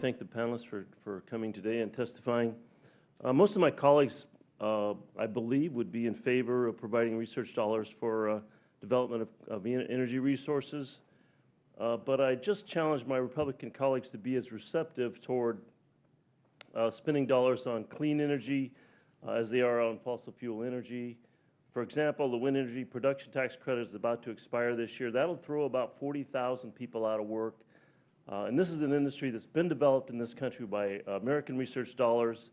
thank the panelists for coming today and testifying. Most of my colleagues, I believe, would be in favor of providing research dollars for development of energy resources. But I just challenge my Republican colleagues to be as receptive toward spending dollars on clean energy as they are on fossil fuel energy. For example, the wind energy production tax credit is about to expire this year. That'll throw about 40,000 people out of work. And this is an industry that's been developed in this country by American research dollars.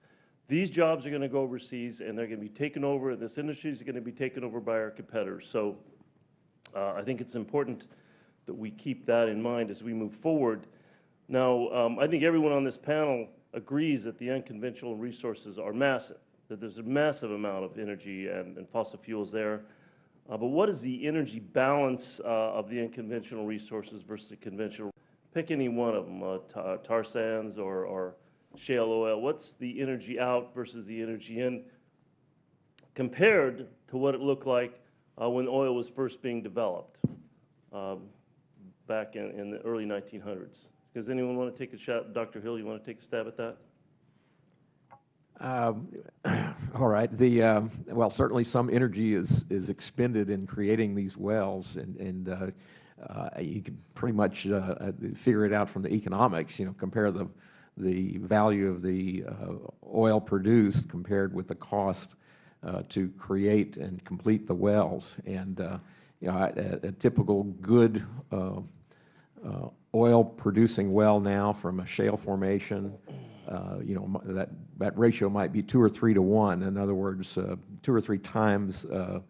These jobs are going to go overseas, and they're going to be taken over, and this industry is going to be taken over by our competitors. So I think it's important that we keep that in mind as we move forward. Now, I think everyone on this panel agrees that the unconventional resources are massive, that there's a massive amount of energy and fossil fuels there. But what is the energy balance of the unconventional resources versus the conventional? Pick any one of them, tar sands or shale oil. What's the energy out versus the energy in compared to what it looked like when oil was first being developed back in the early 1900s? Does anyone want to take a shot? Dr. Hill, you want to take a stab at that? All right. Well, certainly some energy is expended in creating these wells, and you can pretty much figure it out from the economics. You know, compare the value of the oil produced compared with the cost to create and complete the wells. And you know, a typical good oil-producing well now from a shale formation, you know, that ratio might be 2 or 3 to 1. In other words, 2 or 3 times the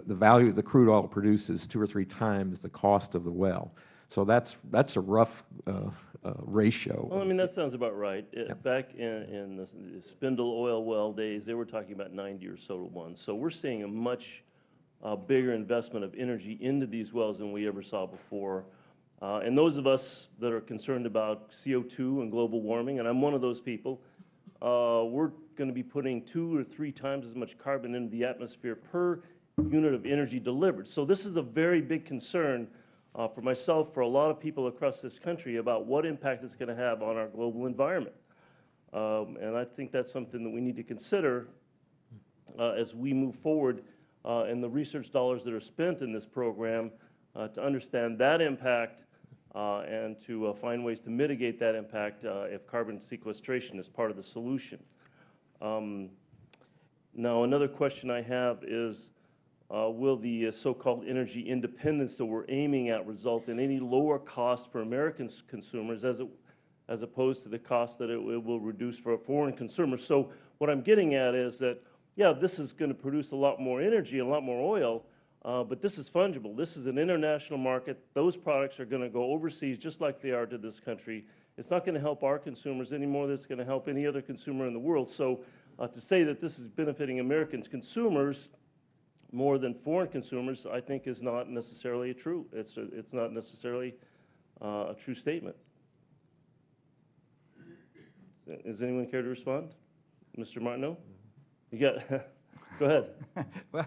value of the crude oil produced is 2 or 3 times the cost of the well. So that's a rough ratio. Well, I mean, that sounds about right. Back in the spindle oil well days, they were talking about 90 or so to 1. So we're seeing a much bigger investment of energy into these wells than we ever saw before. And those of us that are concerned about CO2 and global warming, and I'm one of those people, we're going to be putting 2 or 3 times as much carbon into the atmosphere per unit of energy delivered. So this is a very big concern for myself, for a lot of people across this country, about what impact it's going to have on our global environment. And I think that's something that we need to consider as we move forward and the research dollars that are spent in this program to understand that impact and to find ways to mitigate that impact if carbon sequestration is part of the solution. Now, another question I have is, will the so-called energy independence that we're aiming at result in any lower cost for American consumers as opposed to the cost that it will reduce for foreign consumers? So what I'm getting at is that, yeah, this is going to produce a lot more energy and a lot more oil, but this is fungible. This is an international market. Those products are going to go overseas just like they are to this country. It's not going to help our consumers any more than it's going to help any other consumer in the world. So to say that this is benefiting American consumers more than foreign consumers, I think, is not necessarily true. It's not necessarily a true statement. Does anyone care to respond? Mr. Martineau? You got, go ahead. Well,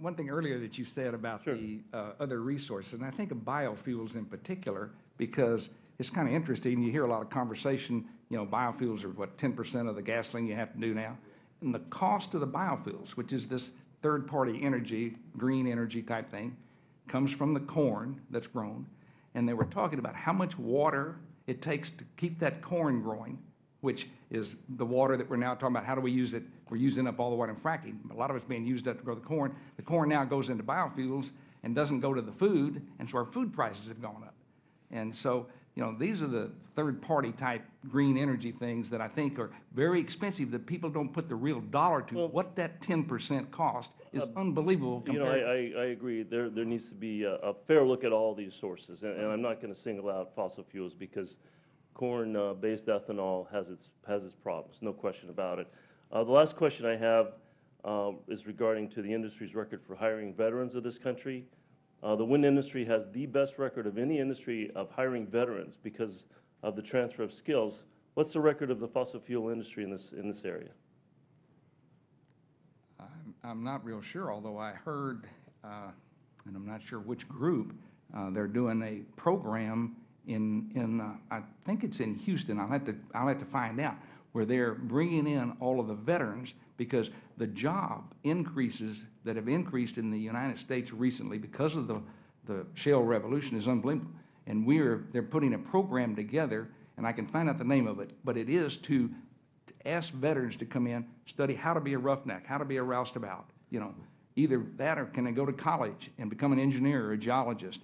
one thing earlier that you said about the other resources, and I think of biofuels in particular, because it's kind of interesting. You hear a lot of conversation, biofuels are what, 10% of the gasoline you have to do now. And the cost of the biofuels, which is this third-party energy, green energy type thing, comes from the corn that's grown. And they were talking about how much water it takes to keep that corn growing, which is the water that we're now talking about. How do we use it? We're using up all the water in fracking. A lot of it's being used up to grow the corn. The corn now goes into biofuels and doesn't go to the food, and so our food prices have gone up. And so, these are the third-party type green energy things that I think are very expensive that people don't put the real dollar to. Well, what that 10% cost is unbelievable. I agree. There needs to be a fair look at all these sources, and I'm not going to single out fossil fuels because corn-based ethanol has its problems, no question about it. The last question I have is regarding to the industry's record for hiring veterans of this country. The wind industry has the best record of any industry of hiring veterans because of the transfer of skills. What's the record of the fossil fuel industry in this area? I'm not real sure, although I heard, and I'm not sure which group, they're doing a program I think it's in Houston. I'll have to find out, where they're bringing in all of the veterans, because the job increases that have increased in the United States recently because of the shale revolution is unbelievable. And they're putting a program together, and I can find out the name of it, but it is to ask veterans to come in, study how to be a roughneck, how to be a roustabout, either that or can they go to college and become an engineer or a geologist.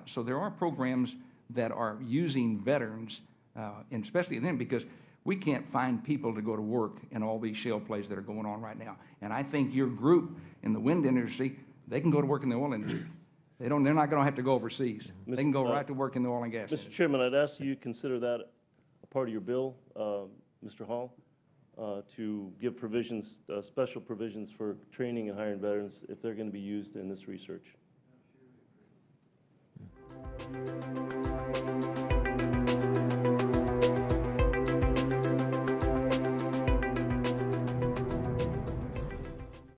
So there are programs that are using veterans, and especially then, because we can't find people to go to work in all these shale plays that are going on right now. And I think your group in the wind industry, they can go to work in the oil industry. They're not going to have to go overseas. They can go right to work in the oil and gas industry. Mr. Chairman, I'd ask you to consider that a part of your bill, Mr. Hall, to give provisions, special provisions for training and hiring veterans if they're going to be used in this research.